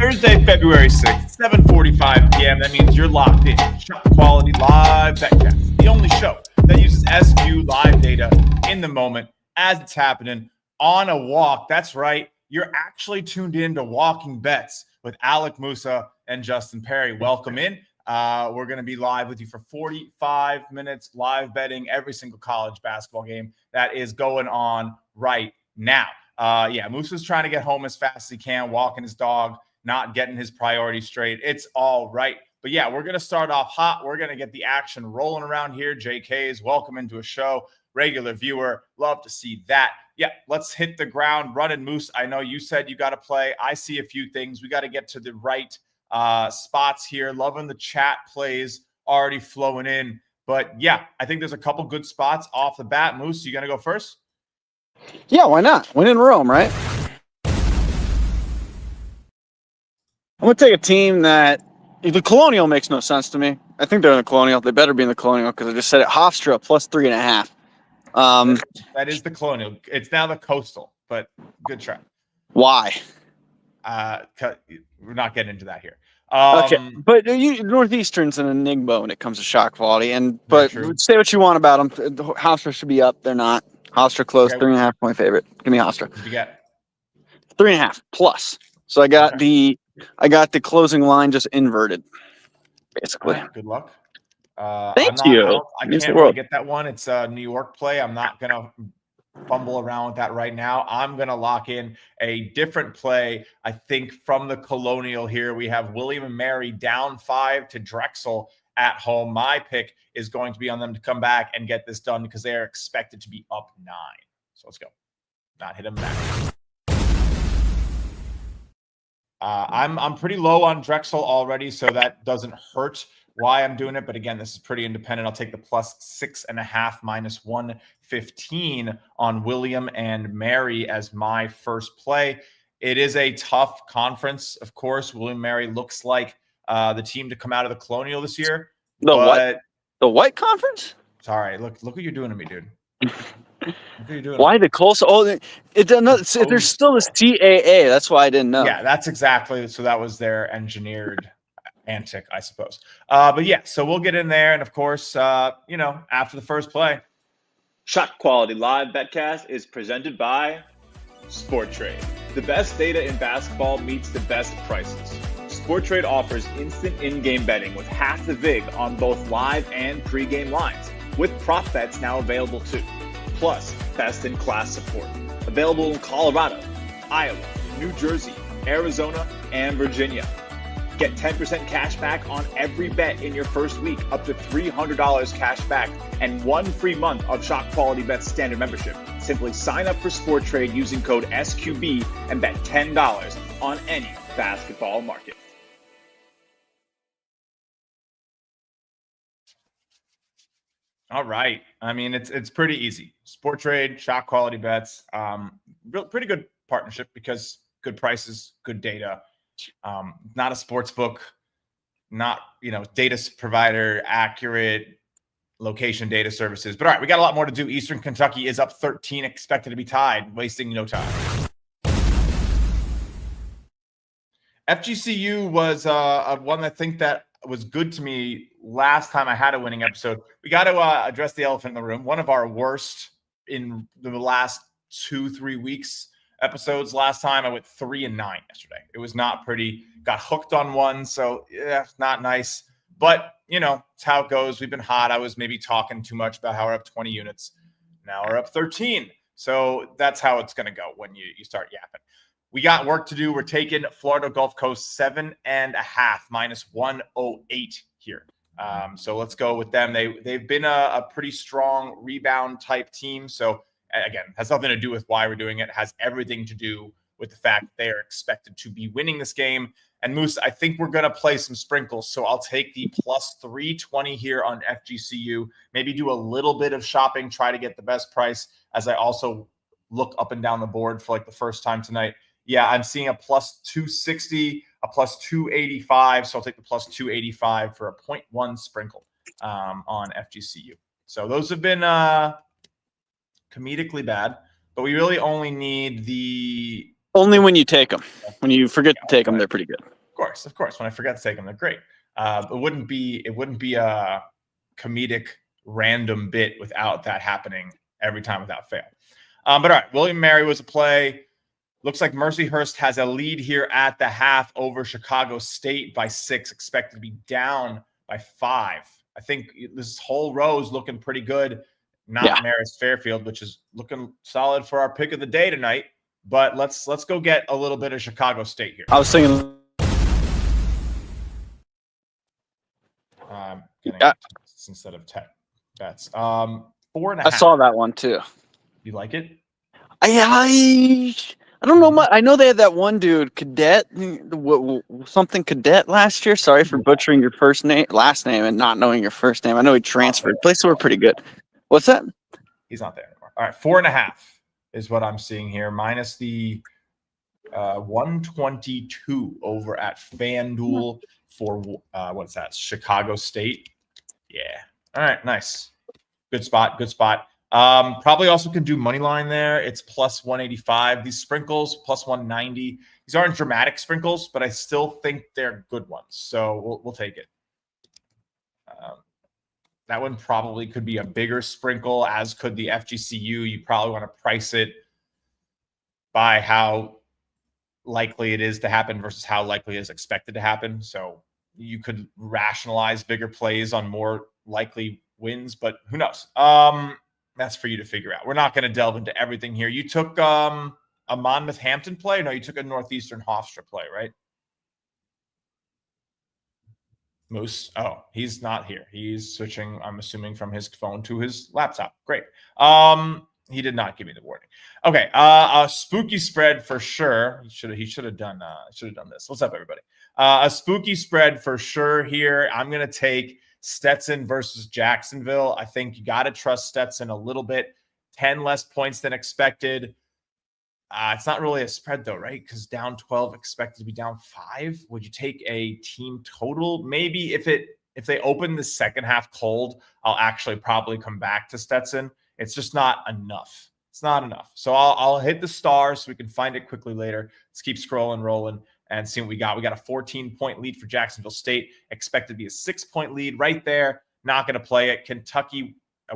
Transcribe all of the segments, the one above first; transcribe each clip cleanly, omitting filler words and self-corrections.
Thursday, February 6th, 7:45 p.m. That means you're locked in. ShotQuality Live BetCast, the only show that uses SQLive data in the moment as it's happening on a walk. That's right. You're actually tuned in to Walking Bets with Alec, Musa, and Justin Perri. Welcome in. We're going to be live with you for 45 minutes, live betting every single college basketball game that is going on right now. Musa's trying to get home as fast as he can, walking his dog, not getting his priorities straight. It's all right. But yeah, we're going to start off hot. We're going to get the action rolling around here. JK's welcome into a show. Regular viewer, love to see that. Yeah, let's hit the ground running. Moose, I know you said you got to play. I see a few things. We got to get to the right spots here. Loving the chat plays already flowing in. But yeah, I think there's a couple good spots off the bat. Moose, you going to go first? Yeah, why not? Win in Rome, right? I'm going to take a team that the Colonial makes no sense to me. I think they're in the Colonial. They better be in the Colonial because I just said it. Hofstra plus 3.5. That is the Colonial. It's now the Coastal, but good try. Why? We're not getting into that here. Okay, but Northeastern's an enigma when it comes to shot quality. But say what you want about them. Hofstra should be up. They're not. Hofstra close, 3.5 point favorite. Give me Hofstra. What you got? 3.5 plus. So I got the closing line just inverted, basically. Right, good luck. Thank you. I can't really get that one. It's a New York play. I'm not gonna fumble around with that right now. I'm gonna lock in a different play. I think from the Colonial here, we have William and Mary down 5 to Drexel at home. My pick is going to be on them to come back and get this done because they are expected to be up 9. So let's go. Not hit them back. I'm pretty low on Drexel already, so that doesn't hurt why I'm doing it. But again, this is pretty independent. I'll take the plus 6.5 minus 115 on William and Mary as my first play. It is a tough conference, of course. William and Mary looks like the team to come out of the Colonial this year. The White Conference? Sorry, look what you're doing to me, dude. Why the Coastal? Oh, there's still this TAA. That's why I didn't know. Yeah, that's exactly. So that was their engineered antic, I suppose. But yeah, so we'll get in there. And of course, after the first play. ShotQuality Live BetCast is presented by SportTrade. The best data in basketball meets the best prices. SportTrade offers instant in-game betting with half the vig on both live and pre-game lines, with prop bets now available too. Plus, best-in-class support. Available in Colorado, Iowa, New Jersey, Arizona, and Virginia. Get 10% cash back on every bet in your first week, up to $300 cash back, and 1 free month of ShotQualityBets standard membership. Simply sign up for SportTrade using code SQB and bet $10 on any basketball market. All right. I mean, it's pretty easy. SportTrade, ShotQualityBets, pretty good partnership because good prices, good data. Not a sports book, not data provider, accurate location data services. But all right, we got a lot more to do. Eastern Kentucky is up 13, expected to be tied, wasting no time. FGCU was one I think that was good to me last time I had a winning episode. We got to address the elephant in the room. One of our worst in the last 2-3 weeks episodes. Last time I went 3-9 yesterday. It was not pretty. Got hooked on one, so yeah, not nice. But it's how it goes. We've been hot. I was maybe talking too much about how we're up 20 units. Now we're up 13. So that's how it's going to go when you start yapping. We got work to do. We're taking Florida Gulf Coast 7.5 minus 108 here. So let's go with them. They've been a pretty strong rebound type team. So again, has nothing to do with why we're doing it. It has everything to do with the fact that they are expected to be winning this game. And Moose, I think we're going to play some sprinkles. So I'll take the plus 320 here on FGCU. Maybe do a little bit of shopping, try to get the best price as I also look up and down the board for like the first time tonight. Yeah, I'm seeing a plus 260, a plus 285. So I'll take the plus 285 for a 0.1 sprinkle on FGCU. So those have been comedically bad, but we really only need the... Only when you take them. When you forget to take them, they're pretty good. course. When I forget to take them, they're great. It wouldn't be a comedic random bit without that happening every time without fail. But all right, William Mary was a play. Looks like Mercyhurst has a lead here at the half over Chicago State by 6, expected to be down by 5. I think this whole row is looking pretty good. Not Marist Fairfield, which is looking solid for our pick of the day tonight. But let's go get a little bit of Chicago State here. I was thinking instead of tech bets. 4.5. I saw that one too. You like it? I don't know much. I know they had that one dude, Cadet, something Cadet last year. Sorry for butchering your last name, and not knowing your first name. I know he transferred. Places were pretty good. What's that? He's not there anymore. All right, 4.5 is what I'm seeing here, minus the 122 over at FanDuel for what's that? Chicago State. Yeah. All right, nice. Good spot. Probably also can do money line there. It's plus 185. These sprinkles plus 190. These aren't dramatic sprinkles, but I still think they're good ones. So we'll take it. That one probably could be a bigger sprinkle, as could the FGCU. You probably want to price it by how likely it is to happen versus how likely it is expected to happen. So you could rationalize bigger plays on more likely wins, but who knows? That's for you to figure out. We're not going to delve into everything here. You took a Monmouth Hampton play? No, you took a Northeastern Hofstra play, right? Moose. Oh, he's not here. He's switching, I'm assuming, from his phone to his laptop. Great. He did not give me the warning. Okay. A spooky spread for sure. He should have done this. What's up, everybody? A spooky spread for sure here. I'm going to take Stetson versus Jacksonville. I think you got to trust Stetson a little bit. 10 less points than expected. It's not really a spread though, right? Because down 12, expected to be down 5. Would you take a team total? Maybe if they open the second half cold, I'll actually probably come back to Stetson. It's just not enough. It's not enough. So I'll hit the star so we can find it quickly later. Let's keep scrolling, rolling, and see what we got. We got a 14-point lead for Jacksonville State. Expected to be a 6-point lead right there. Not going to play it.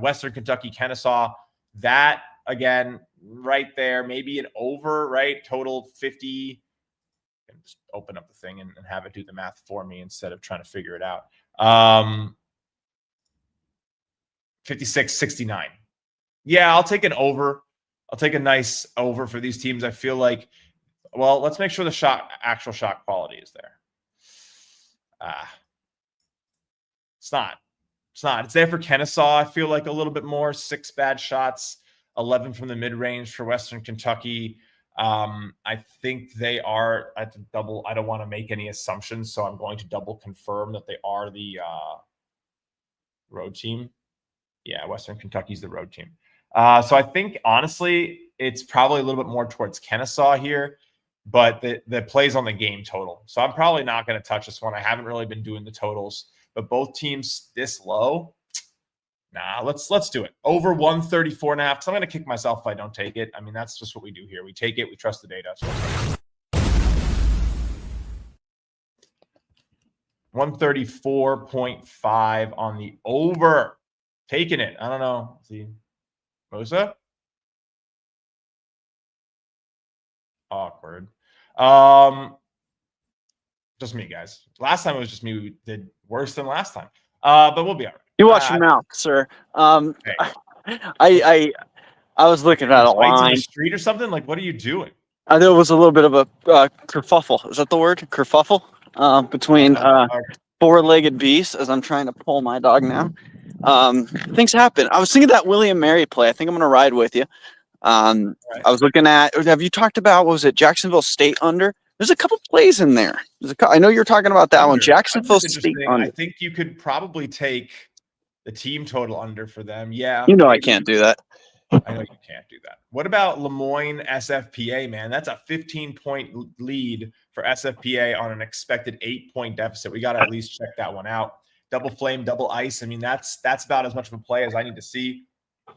Western Kentucky, Kennesaw. That, again, right there. Maybe an over, right? Total 50. And just open up the thing and have it do the math for me instead of trying to figure it out. 56-69. Yeah, I'll take an over. I'll take a nice over for these teams. I feel like, well, let's make sure the actual shot quality is there. It's not. It's there for Kennesaw. I feel like a little bit more. 6 bad shots, 11 from the mid-range for Western Kentucky. I think they are at the double. I don't want to make any assumptions, so I'm going to double confirm that they are the road team. Yeah, Western Kentucky's the road team. So I think, honestly, it's probably a little bit more towards Kennesaw here, but the plays on the game total. So I'm probably not going to touch this one. I haven't really been doing the totals, but both teams this low. Nah, let's do it. Over 134.5, because I'm going to kick myself if I don't take it. I mean, that's just what we do here. We take it. We trust the data. So 134.5 on the over. Taking it. I don't know. Let's see. Musa? Awkward. Just me, guys. Last time it was just me. We did worse than last time. But we'll be all right. You watch your mouth, sir. Hey. I was looking at a line in the street or something. Like, what are you doing? There was a little bit of a kerfuffle. Is that the word? Kerfuffle between four-legged beasts. As I'm trying to pull my dog now. Things happen. I was thinking that William Mary play. I think I'm going to ride with you. Right. I was looking at. Have you talked about what was it? Jacksonville State under. There's a couple plays in there. I know you're talking about that one. Jacksonville State under. I think you could probably take the team total under for them. Yeah. You know I can't do that. I know you can't do that. What about Lemoyne SFPA, man? That's a 15-point lead for SFPA on an expected 8-point deficit. We got to at least check that one out. Double flame, double ice. I mean, that's about as much of a play as I need to see. I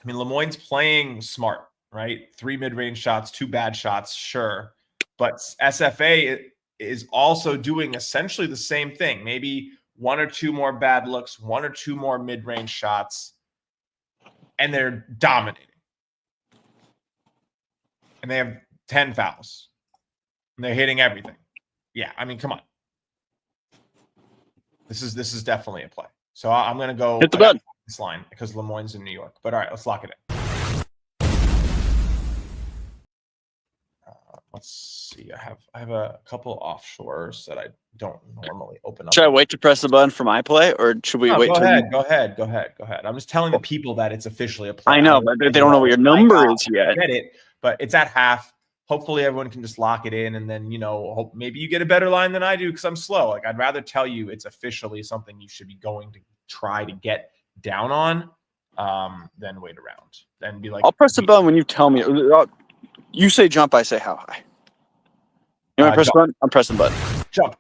mean, Lemoyne's playing smart, right? 3 mid-range shots, 2 bad shots, sure. But SFA is also doing essentially the same thing. Maybe one or two more bad looks, one or two more mid-range shots, and they're dominating. And they have 10 fouls. And they're hitting everything. Yeah, I mean, come on. This is definitely a play. So I'm going to go hit the button. This line because Lemoyne's in New York. But all right, let's lock it in. Let's see. I have a couple offshores that I don't normally open up. Should I wait to press the button for my play, or should we wait? Go ahead. I'm just telling the people that it's officially a play. I know, but they don't know what your number is yet. I get it, but it's at half. Hopefully everyone can just lock it in, and then, hope maybe you get a better line than I do because I'm slow. Like, I'd rather tell you it's officially something you should be going to try to get down on than wait around. Then be like, I'll press the button when you tell me. You say jump, I say how high. You want to press the button? I'm pressing the button. Jump.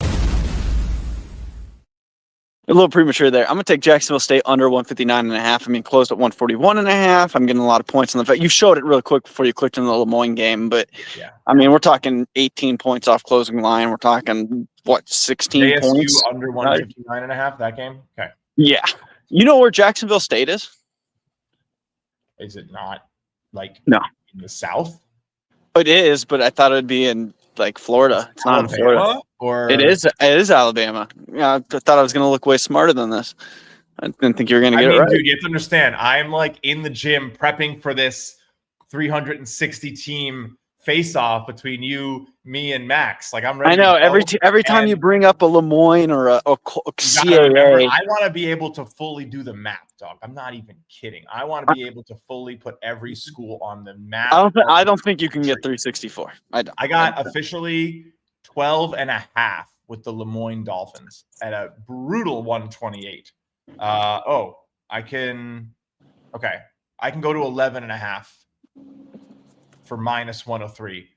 A little premature there. I'm going to take Jacksonville State under 159.5. I mean, closed at 141.5. I'm getting a lot of points on the fact. You showed it real quick before you clicked into the Lemoyne game, but yeah. I mean, we're talking 18 points off closing line. We're talking, 16 ASU points? Under 159.5 that game? Okay. Yeah. You know where Jacksonville State is? Is it not no in the South? It is, but I thought it would be in Florida. It's not in Florida. Or It is Alabama. Yeah, I thought I was going to look way smarter than this. I didn't think you were going to get it right. Dude, you have to understand. I'm in the gym prepping for this 360 team face-off between you, me, and Max. I'm ready. I know. Every time you bring up a Lemoyne or a CAA, I want to be able to fully do the map, dog. I'm not even kidding. I want to be able to fully put every school on the map. I don't think you can get 364. I got officially 12.5 with the Lemoyne Dolphins at a brutal 128. I can go to 11.5 for minus 103.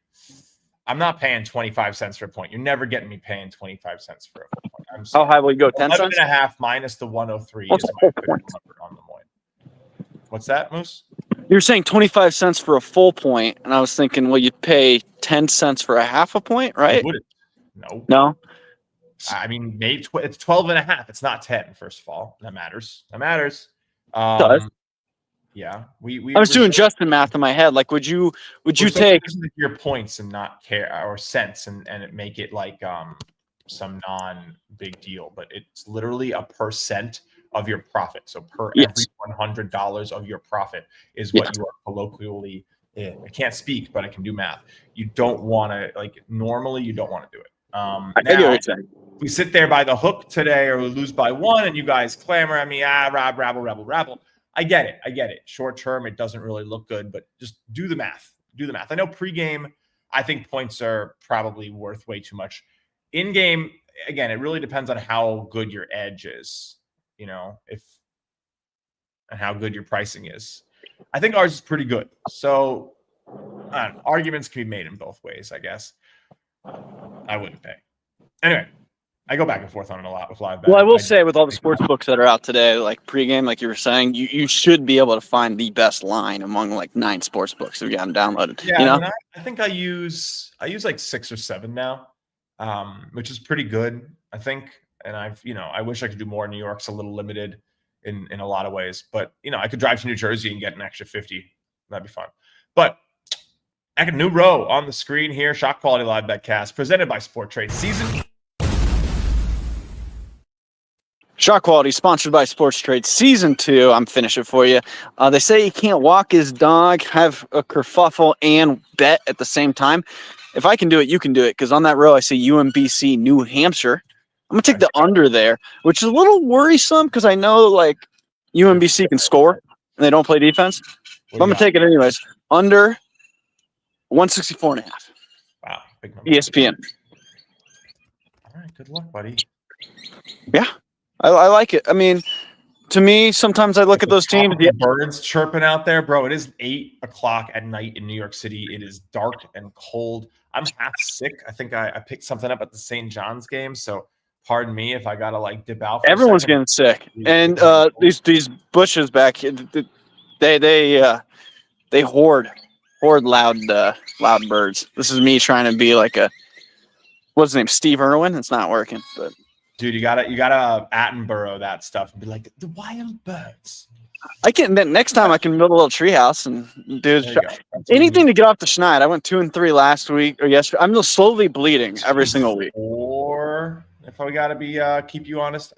I'm not paying 25 cents for a point. You're never getting me paying 25 cents for a full point. I'm sorry. How high will you go? 10 cents? 11.5 minus the 103 is my point number on Lemoyne. What's that, Moose? You're saying 25 cents for a full point, and I was thinking, well, you'd pay 10 cents for a half a point, right? No. I mean, maybe it's 12.5. It's not 10. First of all, that matters. Does. Yeah, I was doing Justin math in my head. Would you take your points and not care or cents and make it some non big deal? But it's literally a percent of your profit. So every $100 of your profit is what you are colloquially in. I can't speak, but I can do math. You don't want to normally you don't want to do it. I get what you're saying. We sit there by the hook today, or we lose by one, and you guys clamor at me, rabble. I get it. Short term, it doesn't really look good, but just do the math. I know pregame, I think points are probably worth way too much. In game, again, it really depends on how good your edge is, and how good your pricing is. I think ours is pretty good. So arguments can be made in both ways, I guess. I wouldn't pay. Anyway, I go back and forth on it a lot with live betting. Well, I will say with all the sports books that are out today, pregame, like you were saying, you should be able to find the best line among 9 sports books that we got them downloaded. Yeah, I think I use 6 or 7 now, which is pretty good, I think. And I wish I could do more. New York's a little limited in a lot of ways, but I could drive to New Jersey and get an extra 50. That'd be fun. But I got a new row on the screen here. ShotQuality Live BetCast presented by Sport Trade Season. ShotQuality, sponsored by Sports Trade Season 2. I'm finishing for you. They say you can't walk his dog, have a kerfuffle, and bet at the same time. If I can do it, you can do it, because on that row I see UMBC New Hampshire. I'm going to take the under there, which is a little worrisome because I know UMBC can score and they don't play defense. But I'm going to take it anyways. Under 164.5. Wow. Big number. ESPN. All right. Good luck, buddy. Yeah. I like it. I mean, to me, sometimes I look at those teams. The birds chirping out there, bro. It is 8:00 at night in New York City. It is dark and cold. I'm half sick. I think I picked something up at the St. John's game. So pardon me if I got to dip out. Everyone's getting sick. And these bushes back here, they hoard Horde loud birds. This is me trying to be like what's his name? Steve Irwin. It's not working, but dude, you gotta Attenborough that stuff and be like the wild birds. I can. Then next time I can build a little treehouse and do anything to get off the schneid. I went 2-3 last week or yesterday. I'm just slowly bleeding every single week. Or if I gotta be keep you honest,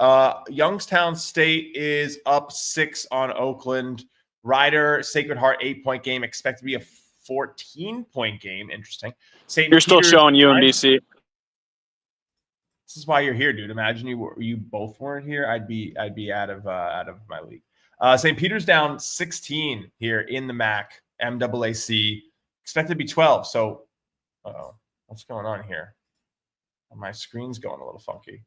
Youngstown State is up 6 on Oakland. Ryder Sacred Heart 8-point game, expect to be a 14-point game. Interesting. You're still showing UMBC. This is why you're here, dude. Imagine you both weren't here. I'd be out of my league. St. Peter's down 16 here in the MAC MAAC. Expected to be 12. So, what's going on here? My screen's going a little funky.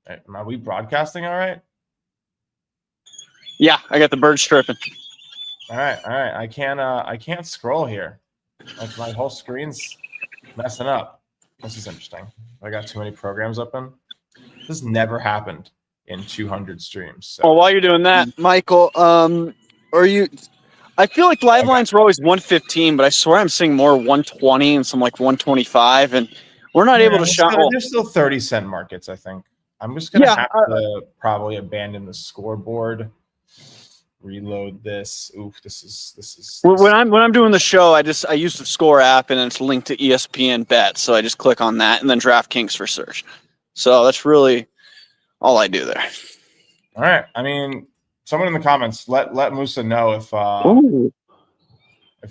Are we broadcasting all right? Yeah, I got the birds chirping. All right. I can't scroll here. Like my whole screen's messing up. This is interesting. I got too many programs open. This never happened in 200 streams. So. Well, while you're doing that, Michael, are you? I feel like live lines were always 115, but I swear I'm seeing more 120 and some like 125, and we're not able to shot. There's still 30-cent markets, I think. I'm just gonna have to probably abandon the scoreboard. Reload this. Oof, this is. When I'm doing the show, I use the Score app and it's linked to ESPN Bet, so I just click on that and then DraftKings for search. So that's really all I do there. All right. I mean, someone in the comments let Musa know if we're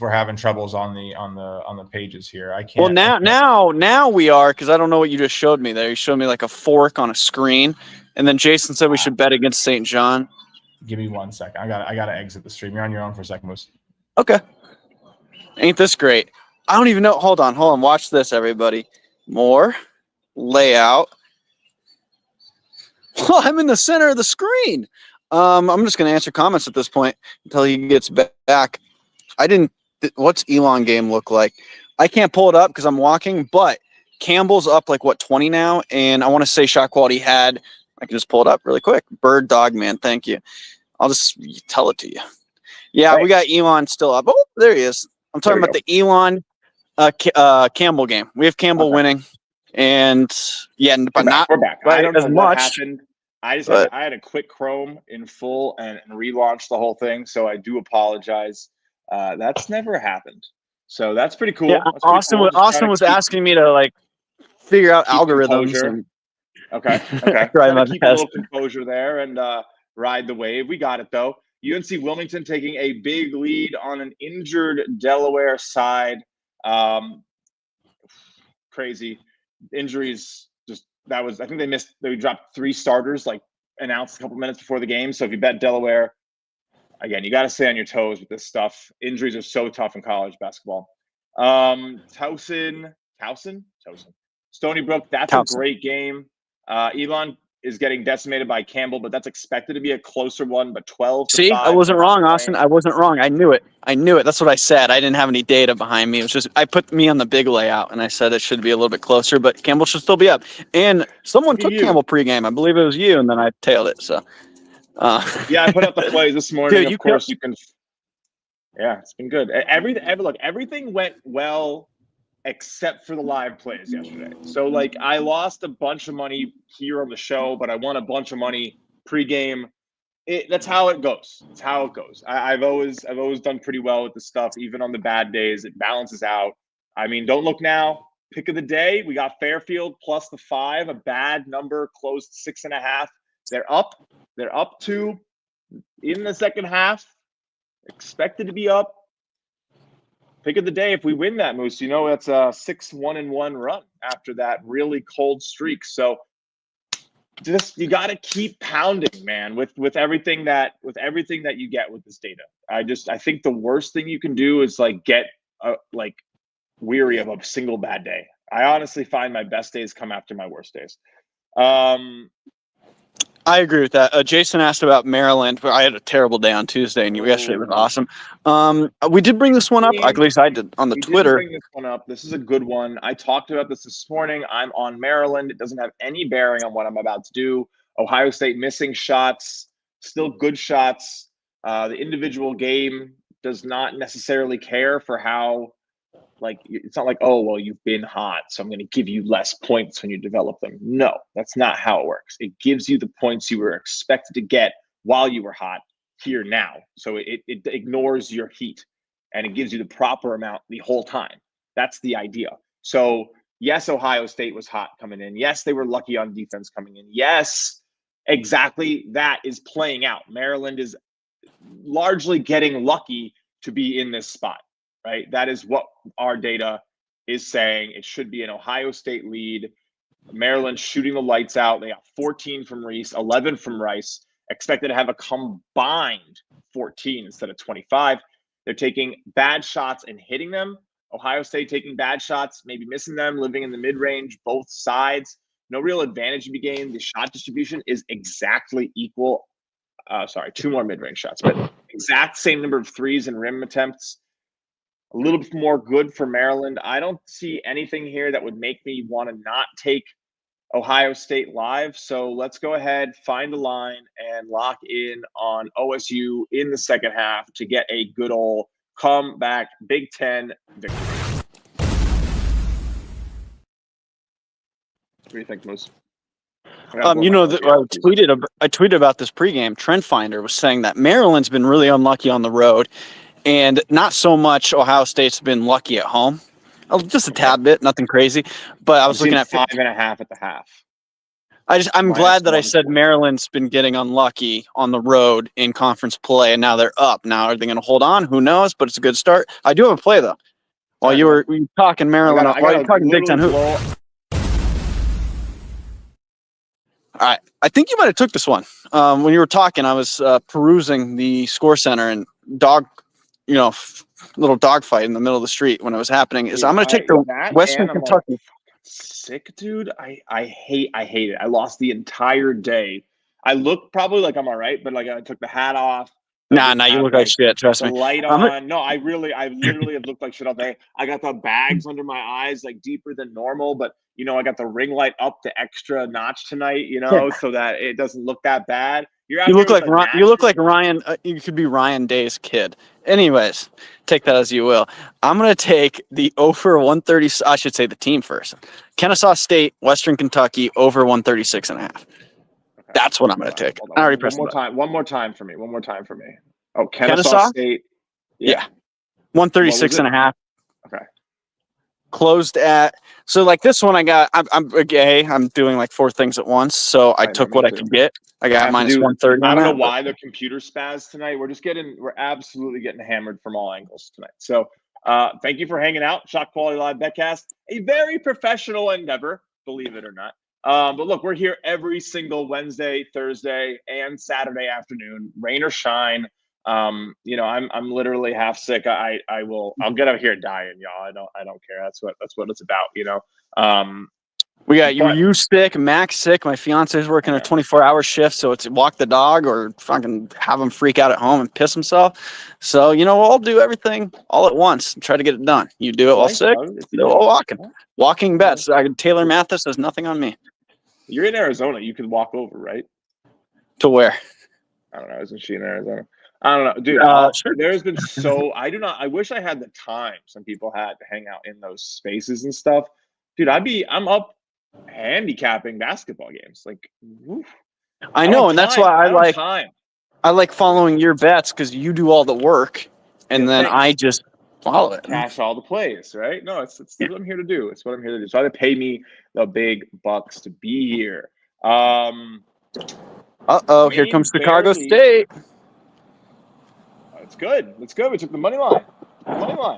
having troubles on the pages here. I can't. Well, now we are, because I don't know what you just showed me there. You showed me like a fork on a screen, and then Jason said we should bet against St. John. Give me 1 second. I gotta exit the stream. You're on your own for a second, Moose. Okay. Ain't this great? I don't even know. Hold on. Watch this, everybody. More layout. Well, I'm in the center of the screen. I'm just gonna answer comments at this point until he gets back. What's Elon game look like? I can't pull it up because I'm walking, but Campbell's up like 20 now, and I want to say ShotQuality had. I can just pull it up really quick. Bird Dog Man, thank you. I'll just tell it to you. Yeah, We got Elon still up. Oh, there he is. I'm talking about the Elon Campbell game. We have Campbell winning, and but not we're back. Right I don't know as what much. Happened. I had a quick Chrome in full and relaunched the whole thing, so I do apologize. That's never happened. So that's pretty cool. Yeah, Austin was asking me to like figure out algorithms. Okay. Keep a little composure there and ride the wave. We got it though. UNC Wilmington taking a big lead on an injured Delaware side. Crazy injuries. I think they dropped 3 starters, like announced a couple minutes before the game. So if you bet Delaware, again, you got to stay on your toes with this stuff. Injuries are so tough in college basketball. Towson, Stony Brook, that's a great game. Elon is getting decimated by Campbell, but that's expected to be a closer one, but 12 to 5. See, I wasn't wrong, Austin. I wasn't wrong. I knew it. That's what I said. I didn't have any data behind me. It was just I put me on the big layout, and I said it should be a little bit closer, but Campbell should still be up. And someone took Campbell pregame. I believe it was you, and then I tailed it. So, yeah, I put up the plays this morning. Dude, of course, you can. Yeah, it's been good. Everything went well except for the live plays yesterday. So like I lost a bunch of money here on the show, but I won a bunch of money pregame. That's how it goes. It's how it goes. I've always done pretty well with this stuff, even on the bad days. It balances out. I mean, don't look now. Pick of the day, we got Fairfield plus the 5, a bad number, closed 6.5. They're up. They're up 2 in the second half. Expected to be up. Pick of the day, if we win that, Moose, that's a 6-1-1 run after that really cold streak. So you got to keep pounding, man, with everything that you get with this data. I think the worst thing you can do is get weary of a single bad day. I honestly find my best days come after my worst days. I agree with that. Jason asked about Maryland. I had a terrible day on Tuesday, and yesterday was awesome. We did bring this one up. At least I did on the Twitter. Bring this one up. This is a good one. I talked about this morning. I'm on Maryland. It doesn't have any bearing on what I'm about to do. Ohio State missing shots, still good shots. The individual game does not necessarily care for how, like, it's not like, oh, well, you've been hot, so I'm going to give you less points when you develop them. No, that's not how it works. It gives you the points you were expected to get while you were hot here now. So it ignores your heat and it gives you the proper amount the whole time. That's the idea. So yes, Ohio State was hot coming in. Yes, they were lucky on defense coming in. Yes, exactly that is playing out. Maryland is largely getting lucky to be in this spot, right? That is what our data is saying. It should be an Ohio State lead. Maryland shooting the lights out. They got 14 from Reese, 11 from Rice, expected to have a combined 14 instead of 25. They're taking bad shots and hitting them. Ohio State taking bad shots, maybe missing them, living in the mid-range, both sides. No real advantage to be gained. The shot distribution is exactly equal. Two more mid-range shots, but exact same number of threes and rim attempts. A little bit more good for Maryland. I don't see anything here that would make me want to not take Ohio State live. So let's go ahead, find a line, and lock in on OSU in the second half to get a good old comeback Big Ten victory. What do you think, Musa? I tweeted about this pregame. Trendfinder was saying that Maryland's been really unlucky on the road, and not so much Ohio State's been lucky at home. Just a tad bit, nothing crazy. But I was looking at 5.5 at the half. I'm glad that I said Maryland's been getting unlucky on the road in conference play, and now they're up. Now are they going to hold on? Who knows? But it's a good start. I do have a play though. While you were talking Maryland, while you're talking Big Ten hoop. All right, I think you might have took this one. When you were talking, I was perusing the Score Center and little dogfight in the middle of the street when it was happening. I'm going to take the Western Kentucky. Sick, dude. I hate it. I lost the entire day. I look probably like I'm all right, but like I took the hat off. Nah, you look like shit. Trust me. The light on. No, I literally have looked like shit all day. I got the bags under my eyes, like deeper than normal, but I got the ring light up the extra notch tonight, so that it doesn't look that bad. You look like Ryan. You could be Ryan Day's kid. Anyways, take that as you will. I'm going to take the over 130. I should say the team first. Kennesaw State, Western Kentucky, over 136.5. Okay. That's what I'm going to take. I already pressed one more time for me. Oh, Kennesaw State. Yeah. 136.5. Okay. Closed at, so like this one I'm doing like 4 things at once, so I took what I could get. I got minus 130. I don't know why the computer spaz tonight. We're absolutely getting hammered from all angles tonight. So thank you for hanging out. ShotQuality Live BetCast, a very professional endeavor, believe it or not. But look, we're here every single Wednesday, Thursday, and Saturday afternoon, rain or shine. I'm literally half sick. I'll get out here dying, y'all. I don't care. That's what it's about, We got you sick, Max sick. My fiance's working a 24-hour shift, so it's walk the dog or fucking have him freak out at home and piss himself. So we'll all do everything all at once and try to get it done. You do it while sick, do it while walking. Walking bets. Taylor Mathis has nothing on me. You're in Arizona. You could walk over, right? To where? I don't know. Isn't she in Arizona? I don't know, dude. Sure. There's been I wish I had the time some people had to hang out in those spaces and stuff. Dude, I'm up handicapping basketball games. Like, woof. I know, and that's why I like following your bets, because you do all the work, and then I just follow it. Cash all the plays, right? No, it's what I'm here to do. It's what I'm here to do. So they pay me the big bucks to be here. Here comes Chicago State. It's good. We took the money line.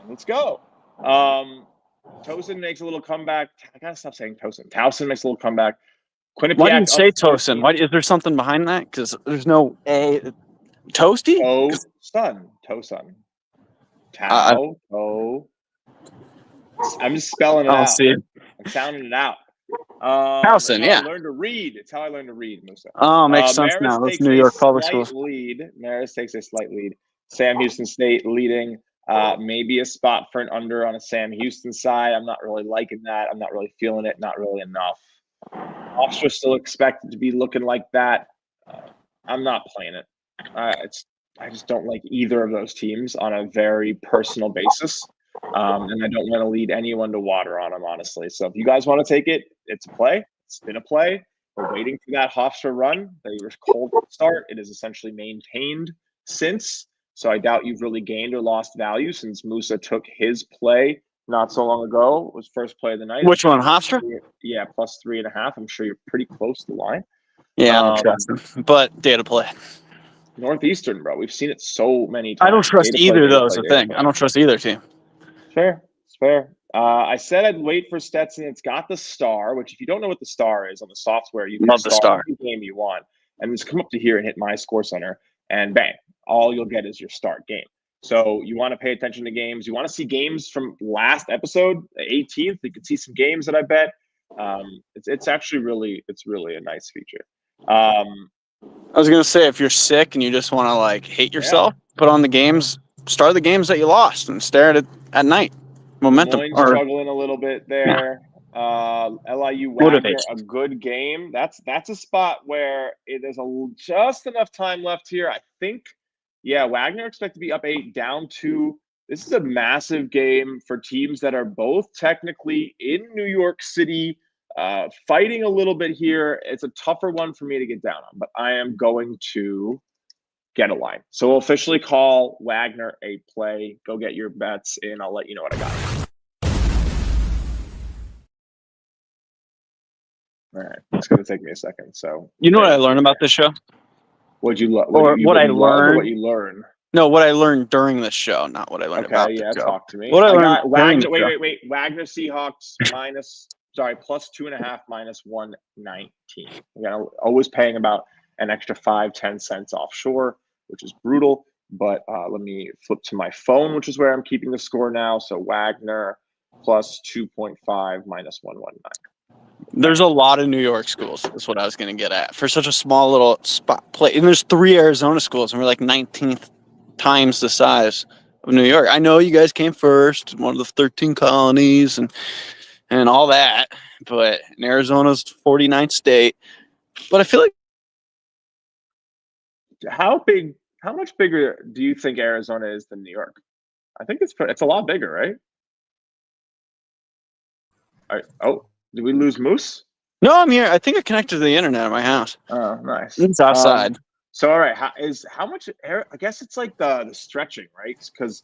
Let's go. Tosin makes a little comeback. I gotta stop saying Tosin. Towson makes a little comeback. Quinnipiac. Why do you say Tosin? Why is there something behind that? Because there's no A. Toasty? Tosun. I'm just spelling it out. I'm sounding it out. Towson, yeah. I learned to read. It's how I learned to read, Musa. Oh, makes sense now. That's New York public schools. Marist takes a slight lead. Sam Houston State leading. Maybe a spot for an under on a Sam Houston side. I'm not really liking that. I'm not really feeling it. Not really enough. Hofstra still expected to be looking like that. I'm not playing it. I just don't like either of those teams on a very personal basis. And I don't want to lead anyone to water on them, honestly. So if you guys want to take it, it's a play. It's been a play. We're waiting for that Hofstra run. They were cold at the start. It is essentially maintained since. So I doubt you've really gained or lost value since Musa took his play not so long ago. It was first play of the night. Which one, Hofstra? Yeah, plus 3.5. I'm sure you're pretty close to the line. Yeah, I don't trust him. But data play. Northeastern, bro. We've seen it so many times. I don't trust either, though, is the thing. I don't trust either team. Fair. It's fair. I said I'd wait for Stetson. It's got the star, which if you don't know what the star is on the software, you can love the star any game you want and just come up to here and hit my score center and bang, all you'll get is your start game. So you want to pay attention to games. You want to see games from last episode, the 18th. You can see some games that I bet. It's actually really a nice feature. I was gonna say, if you're sick and you just want to like hate yourself, put on the games, start the games that you lost, and stare at it at night. Momentum. Struggling a little bit there. Yeah. LIU Wagner, a good game. That's a spot where there's just enough time left here. I think, Wagner expect to be up 8, down 2. This is a massive game for teams that are both technically in New York City, fighting a little bit here. It's a tougher one for me to get down on, but I am going to get a line. So we'll officially call Wagner a play. Go get your bets in. I'll let you know what I got. All right, it's going to take me a second. So you know what I learned about this show? What'd you learn? What I learned? What you learn? No, what I learned during this show, not what I learned about the show. Talk to me. What I learned Wagner, wait. Wagner Seahawks plus 2.5 minus 119. Again, always paying about an extra 5-10 cents offshore, which is brutal. But let me flip to my phone, which is where I'm keeping the score now. So Wagner plus 2.5 minus 119. There's a lot of New York schools. That's what I was going to get at. For such a small little spot play. And there's 3 Arizona schools, and we're like 19th times the size of New York. I know you guys came first, one of the 13 colonies and all that. But in Arizona's 49th state. But I feel like how much bigger do you think Arizona is than New York? I think it's a lot bigger, right? All right. Oh, did we lose Moose? No, I'm here. I think I connected to the internet at my house. Oh, nice. It's outside. So, all right. How much air? I guess it's like the stretching, right? Because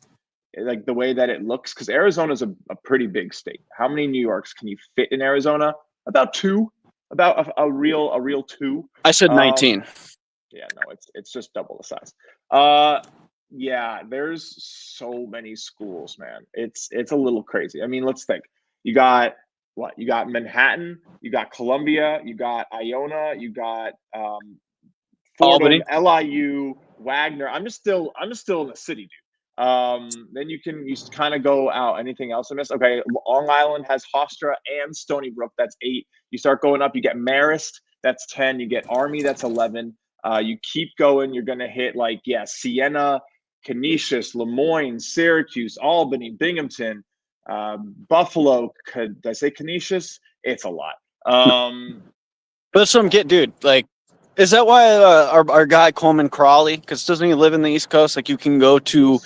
like the way that it looks, because Arizona is a pretty big state. How many New Yorks can you fit in Arizona? About 2. About a real 2. I said 19. Yeah, no, it's just double the size. Yeah, there's so many schools, man. It's a little crazy. I mean, let's think. You got what? You got Manhattan, you got Columbia, you got Iona, you got Albany, LIU, Wagner. I'm just still in the city, dude. Then you kind of go out. Anything else I missed? Okay, Long Island has Hofstra and Stony Brook. That's 8. You start going up. You get Marist. That's 10. You get Army. That's 11. You keep going. You're gonna hit Siena, Canisius, Lemoyne, Syracuse, Albany, Binghamton, Buffalo. Did I say Canisius? It's a lot. But that's what I'm getting, dude. Like, is that why our guy Coleman Crawley? Because doesn't he live in the East Coast? Like, you can go to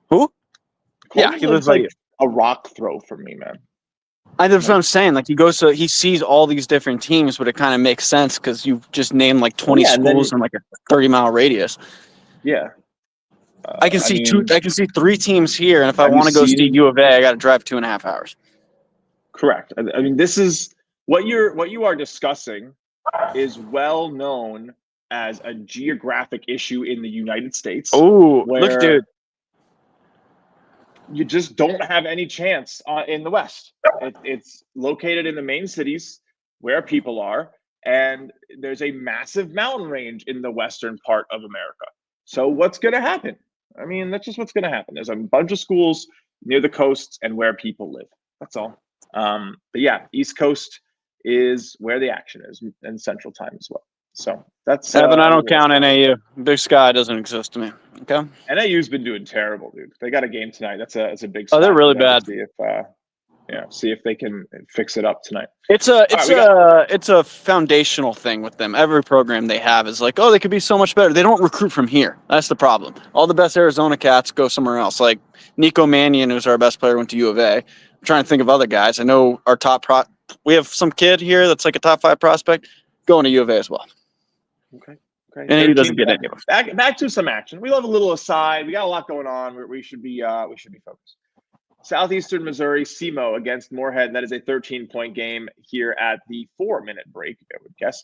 who? Coleman he lives like a rock throw for me, man. That's what I'm saying. Like, he sees all these different teams, but it kind of makes sense because you just named like 20 schools in like a 30-mile radius. Yeah. I can see 3 teams here, and if I want to go see U of A, I got to drive 2.5 hours. Correct. I mean, this is what you are discussing is well known as a geographic issue in the United States. Oh, look, dude. You just don't have any chance in the West. It's located in the main cities where people are, and there's a massive mountain range in the western part of America. So what's going to happen? I mean, that's just what's going to happen. There's a bunch of schools near the coasts and where people live. That's all. But yeah, East Coast is where the action is, and Central Time as well. So that's. But I don't count NAU. Big Sky doesn't exist to me. Okay. NAU's been doing terrible, dude. They got a game tonight. That's a big. Oh, they're really bad. See if see if they can fix it up tonight. It's a foundational thing with them. Every program they have is like, oh, they could be so much better. They don't recruit from here. That's the problem. All the best Arizona cats go somewhere else. Like Nico Mannion, who's our best player, went to U of A. I'm trying to think of other guys. I know our top we have some kid here that's like a top 5 prospect going to U of A as well. Okay. And he doesn't get any of them. Back to some action. We love a little aside. We got a lot going on. We should be focused. Southeastern Missouri, SEMO against Moorhead. That is a 13-point game here at the 4-minute break, I would guess.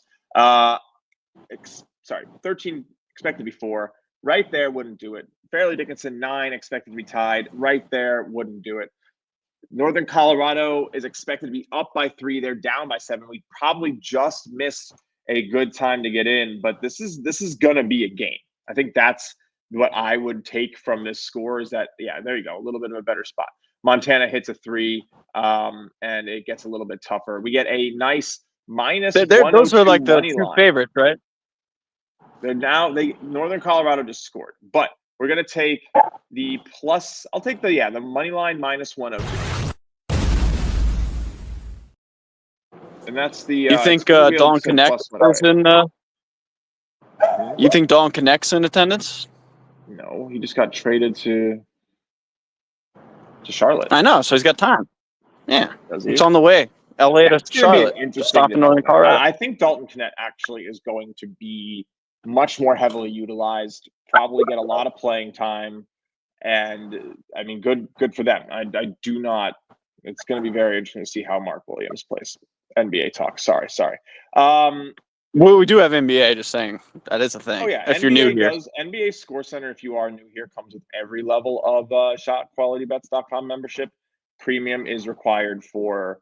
13 expected to be 4. Right there, wouldn't do it. Fairleigh Dickinson, 9, expected to be tied. Right there, wouldn't do it. Northern Colorado is expected to be up by 3. They're down by 7. We probably just missed a good time to get in, but this is going to be a game. I think that's what I would take from this score is that, there you go, a little bit of a better spot. Montana hits a 3, and it gets a little bit tougher. We get a nice minus. Those are like the 2 favorites, right? Northern Colorado just scored, but we're gonna take the plus. I'll take the money line minus 102, and that's the. You think Dawn Connect is in? You think Dawn Connect's in attendance? No, he just got traded to Charlotte. I know, so he's got time. Yeah, it's on the way. LA to Charlotte. Stop in Northern Colorado. I think Dalton Connect actually is going to be much more heavily utilized. Probably get a lot of playing time, and I mean, good for them. I do not. It's going to be very interesting to see how Mark Williams plays. NBA talk. Sorry. Well, we do have NBA. Just saying that is a thing. Oh yeah, if NBA you're new here, NBA Score Center. If you are new here, comes with every level of ShotQualityBets.com membership. Premium is required for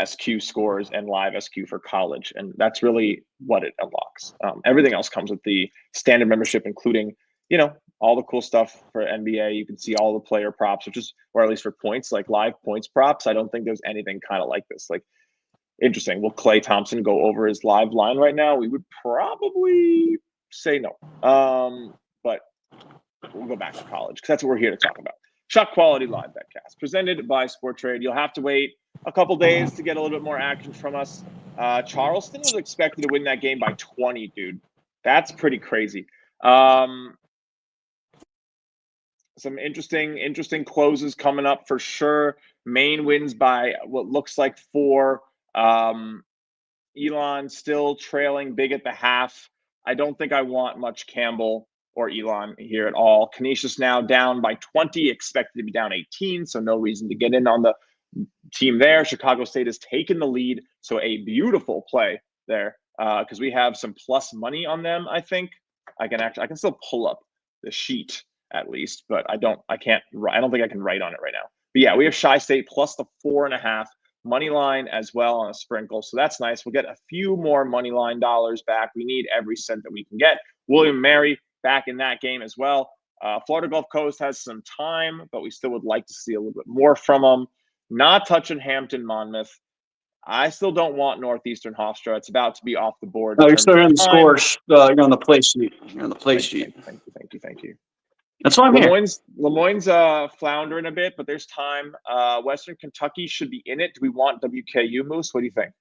SQ scores and live SQ for college, and that's really what it unlocks. Everything else comes with the standard membership, including all the cool stuff for NBA. You can see all the player props, or at least for points, like live points props. I don't think there's anything kind of like this. Like, interesting. Will Klay Thompson go over his live line right now? We would probably say no. But we'll go back to college because that's what we're here to talk about. ShotQuality Live BetCast, presented by SportTrade. You'll have to wait a couple days to get a little bit more action from us. Charleston was expected to win that game by 20, dude. That's pretty crazy. Some interesting closes coming up for sure. Maine wins by what looks like 4. Elon still trailing big at the half. I don't think I want much Campbell or Elon here at all. Canisius now down by 20, expected to be down 18, so no reason to get in on the team there. Chicago State has taken the lead, so a beautiful play there because we have some plus money on them. I think I can still pull up the sheet at least, but I don't think I can write on it right now. But yeah, we have Chi State plus the 4.5 money line as well on a sprinkle, so that's nice. We'll get a few more money line dollars back. We need every cent that we can get. William Mary back in that game as well. Florida Gulf Coast has some time, but we still would like to see a little bit more from them. Not touching Hampton Monmouth. I still don't want Northeastern Hofstra. It's about to be off the board. No, you're still on the score. You're on the play sheet. You're on the play sheet. Thank you. That's why I'm here. Lemoyne's floundering a bit, but there's time. Western Kentucky should be in it. Do we want WKU, Moose? What do you think?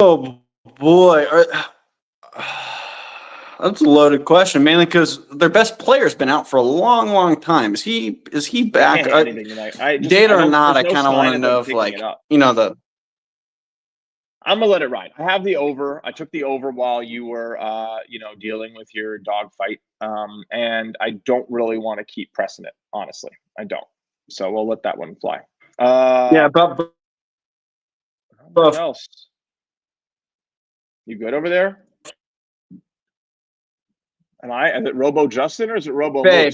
Oh boy, that's a loaded question. Mainly because their best player's been out for a long time. Is he back? Data or not? I kind of want to know if I'm gonna let it ride. I have the over. I took the over while you were, dealing with your dog fight, and I don't really want to keep pressing it. Honestly, I don't. So we'll let that one fly. But what else? You good over there? Is it Robo Justin or is it Robo Faye?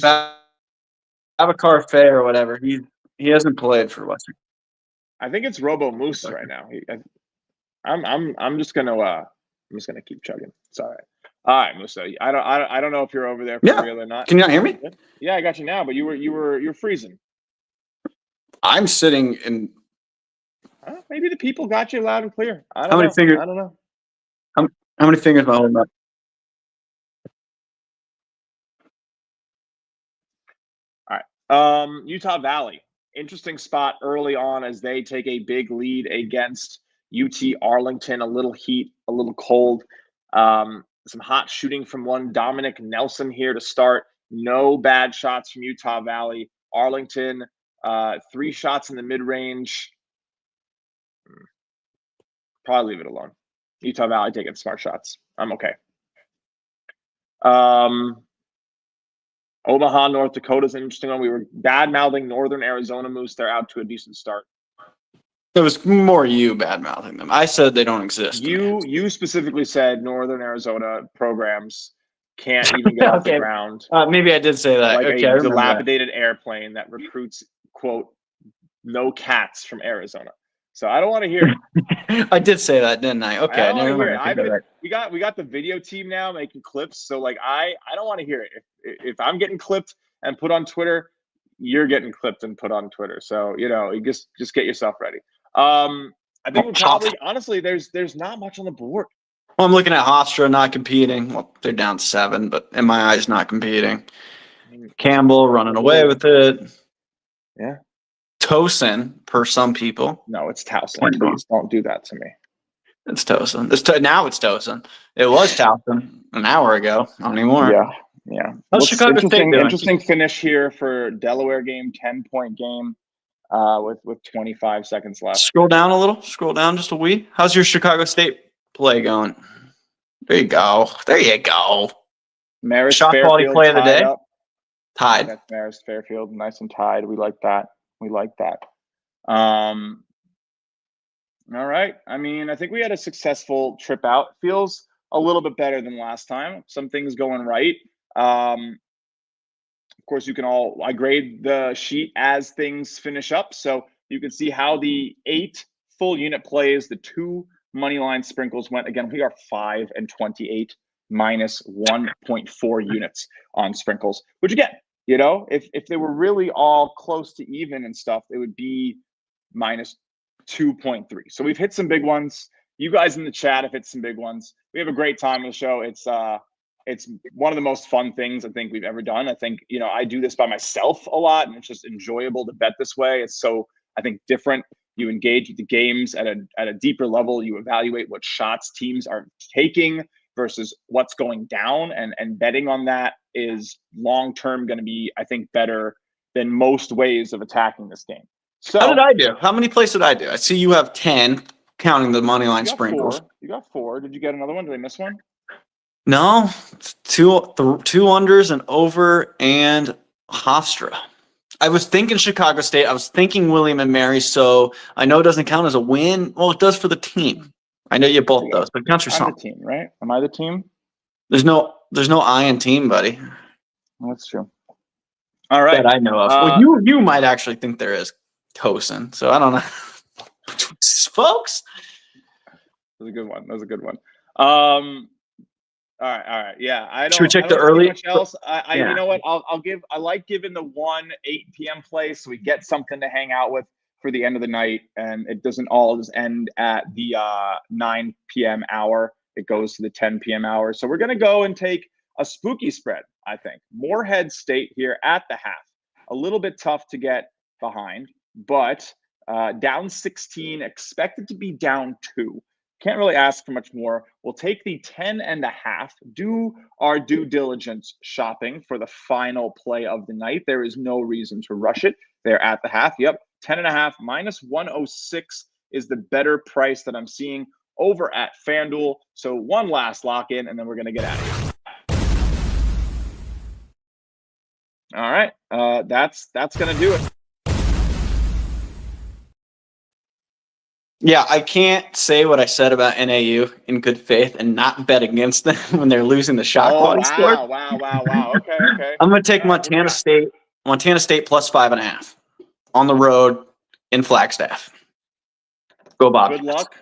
Avatar Faye or whatever. He hasn't played for Western. I think it's Robo Moose right now. I'm just gonna keep chugging. It's all right. All right, Musa. I don't know if you're over there for real or not. Can you not hear me? Yeah, I got you now, but you're freezing. I'm sitting in. Maybe the people got you loud and clear. I don't know. I don't know. How many fingers am I holding up? All right. Utah Valley, interesting spot early on as they take a big lead against UT Arlington. A little heat, a little cold. Some hot shooting from one Dominic Nelson here to start. No bad shots from Utah Valley. Arlington, 3 shots in the mid-range. Probably leave it alone. Utah Valley taking smart shots. I'm okay. Omaha, North Dakota is an interesting one. We were bad-mouthing Northern Arizona Moose. They're out to a decent start. It was more you bad-mouthing them. I said they don't exist. You specifically said Northern Arizona programs can't even get off the ground. Maybe I did say that. Like okay, a dilapidated airplane that recruits, quote, no cats from Arizona. So I don't want to hear it. I did say that, didn't I? Okay. I don't want to hear it. We got the video team now making clips. So like I don't want to hear it. If I'm getting clipped and put on Twitter, you're getting clipped and put on Twitter. So you just get yourself ready. I think we're probably honestly there's not much on the board. Well, I'm looking at Hofstra not competing. Well, they're down 7, but in my eyes, not competing. Campbell running away with it. Yeah. Towson, per some people. No, it's Towson. Please don't do that to me. It's Towson. Now it's Towson. It was Towson an hour ago. Not anymore. Yeah. How's Chicago State doing? Interesting finish here for Delaware game, 10-point game, with 25 seconds left. Scroll down a little. Scroll down just a wee. How's your Chicago State play going? There you go. Marist Shot quality play of the day. Tied. That's Marist Fairfield, nice and tied. We like that. All right. I mean, I think we had a successful trip out. Feels a little bit better than last time. Some things going right. Of course, I grade the sheet as things finish up. So you can see how the 8 full unit plays, the 2 money line sprinkles went. Again, we are 5 and 28 minus 1.4 units on sprinkles, which again, if they were really all close to even and stuff, it would be minus 2.3. So we've hit some big ones. You guys in the chat have hit some big ones. We have a great time on the show. It's one of the most fun things I think we've ever done. I think, I do this by myself a lot, and it's just enjoyable to bet this way. It's so, I think, different. You engage with the games at a deeper level. You evaluate what shots teams are taking versus what's going down, and betting on that is long-term going to be, I think, better than most ways of attacking this game. So how did I do? How many plays did I do? I see you have 10, counting the money line sprinkles. You got 4. Did you get another one? Did I miss one? No, it's two unders and over and Hofstra. I was thinking Chicago State. I was thinking William and Mary. So I know it doesn't count as a win. Well, it does for the team. I know you both those, but it counts for something. I'm the team, right? Am I the team? There's no I in team, buddy. That's true. All right. That I know of. Well, you might actually think there is Tosin. So I don't know. Folks. That was a good one. All right. Yeah. Should we check the early? Much else. You know what? I like giving the 1 8 p.m. play so we get something to hang out with for the end of the night, and it doesn't all just end at the 9 p.m. hour. It goes to the 10 p.m. hour. So we're going to go and take a spooky spread, I think. Morehead State here at the half. A little bit tough to get behind, but down 16, expected to be down 2. Can't really ask for much more. We'll take the 10.5, do our due diligence shopping for the final play of the night. There is no reason to rush it. They're at the half. Yep, 10.5 minus 106 is the better price that I'm seeing over at FanDuel. So one last lock in, and then we're going to get out of here. All right, that's going to do it. Yeah, I can't say what I said about NAU in good faith and not bet against them when they're losing the shot quality score. Wow. Okay. I'm going to take Montana State plus 5.5 on the road in Flagstaff. Go Bobcats. Good luck.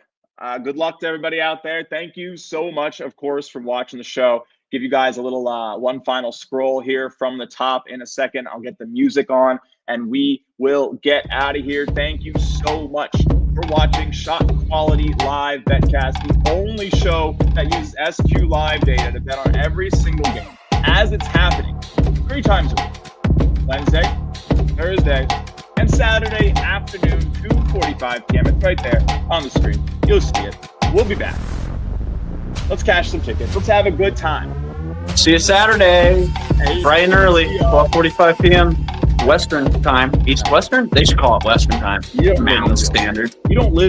Good luck to everybody out there. Thank you so much, of course, for watching the show. Give you guys a little one final scroll here from the top in a second. I'll get the music on, and we will get out of here. Thank you so much for watching ShotQuality Live BetCast, the only show that uses SQLive data to bet on every single game as it's happening 3 times a week. Wednesday, Thursday, and Saturday afternoon, 2:45 p.m. It's right there on the screen. You'll see it. We'll be back. Let's cash some tickets. Let's have a good time. See you Saturday, bright and early, 12:45 p.m. Western time. East Western? They should call it Western time. You don't Mountain Standard. You don't live